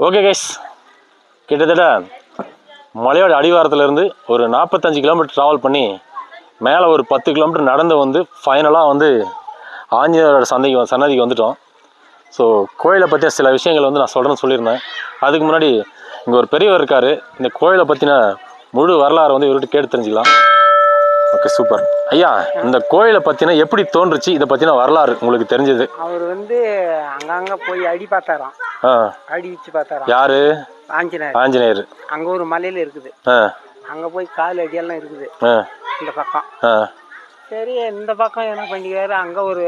Okay guys, கிட்டத்தட்ட மலையோட அடிவாரத்துலேருந்து ஒரு 45 கிலோமீட்டர் ட்ராவல் பண்ணி மேலே ஒரு 10 கிலோமீட்டர் நடந்து வந்து ஃபைனலாக வந்து ஆஞ்சநேயரோட சன்னதிக்கு வந்துட்டோம். ஸோ கோயிலை பற்றிய சில விஷயங்கள் வந்து நான் சொல்லியிருந்தேன். அதுக்கு முன்னாடி இங்கே ஒரு பெரியவர் இருக்கார். இந்த கோயிலை பற்றின முழு வரலாறு வந்து இவர்கிட்ட கேட்டு தெரிஞ்சுக்கலாம். Okay, super. ஐயா, இந்த கோயிலை பற்றின எப்படி தோன்றுச்சு, இதை பற்றின வரலாறு உங்களுக்கு தெரிஞ்சது? அவர் வந்து அங்கங்கே போய் அடி பார்த்தாராம். அடி வச்சு பார்த்தாராம். யாரு? ஆஞ்சநேயர். அங்கே ஒரு மலையில் இருக்குது. அங்கே போய் கால் அடியெல்லாம் இருக்குது இந்த பக்கம். சரி, இந்த பக்கம் என்ன பண்ணிக்கிறாரு, அங்கே ஒரு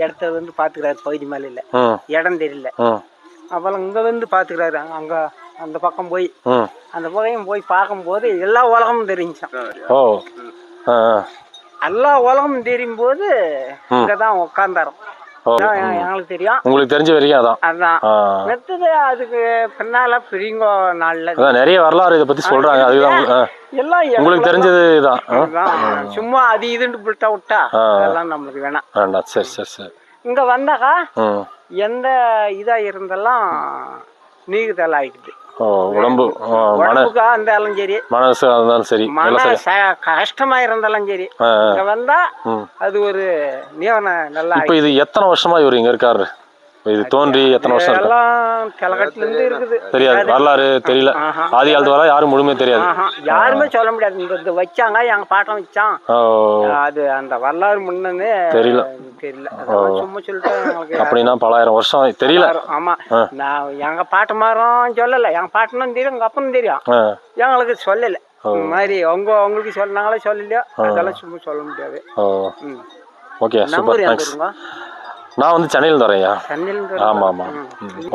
இடத்த வந்து பார்த்துக்கிறாரு. பகுதி மலையில் இடம் தெரியல. அப்போல்லாம் இங்கே வந்து பார்த்துக்கிறாரு. அங்கே அந்த பக்கம் போய் அந்த பக்கம் போய் பார்க்கும்போது எல்லா உலகமும் தெரிஞ்சான். எல்லா உலகமும் தெரியும் போது இங்கே தான் உட்காந்தாரோம். எங்களுக்கு தெரியும், உங்களுக்கு தெரிஞ்ச வரைக்கும் அதான் அதான் மெத்தது. அதுக்கு பின்னால பெரியங்கோ நாள்ல நிறைய வரலாறு இதை பத்தி சொல்றாங்க. அதுதான் எல்லாம் உங்களுக்கு தெரிஞ்சது தான். சும்மா அது இதுன்னு விட்டா அதெல்லாம் நம்மளுக்கு வேணாம். சரி சரி சரி. இங்க வந்தாக்கா எந்த இதா இருந்தாலும் நீக்குதல் ஆயிடுது. உடம்புக்கா இருந்தாலும் சரி, மனசு இருந்தாலும் சரி, கஷ்டமா இருந்தாலும் சரி, இங்க வந்தா அது ஒரு நியமன நல்லா. இப்ப இது எத்தனை வருஷமா இவர் இங்க இருக்காரு? இது தோன்றி எத்தனை வருஷம்? எல்லாம் கிழக்கட்டுல இருந்து இருக்குது. தெரியாது, வரலாறு தெரியல. ஆதி காலத்து வர யாரும் முழுமே தெரியாது. யாருமே சொல்ல முடியாது. இந்த வச்சாங்க, எங்க பாட்டம் வச்சான், அது அந்த வரலாறு முன்னே தெரியல. சும்மா சொல்லிட்டு அப்படின்னா பலாயிரம் வருஷம் தெரியல. ஆமா, நான் எங்க பாட்டு மாறும் சொல்லல. எங்க பாட்டுன்னு தெரியும், எங்க அப்பனும் தெரியும், எங்களுக்கு சொல்லல. இந்த மாதிரி உங்களுக்கு சொன்னாங்களே சொல்லலையோ, அதெல்லாம் சும்மா சொல்ல முடியாது. Okay, super. நான் வந்து சென்னையில் தரேன்யா. ஆமாம் ஆமாம்.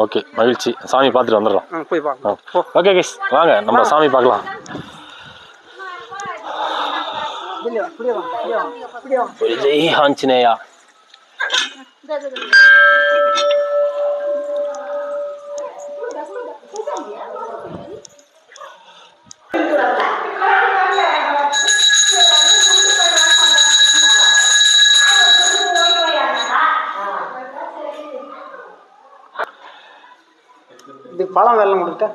ஓகே, மகிழ்ச்சி. சாமி பார்த்துட்டு வந்துடுறோம். போய் பார்க்கலாம். ஓகே கைஸ், வாங்க நம்ம சாமி பார்க்கலாம். ஜெய் ஆஞ்சநேயா. இது பழம் வெள்ளம் கொடுத்தா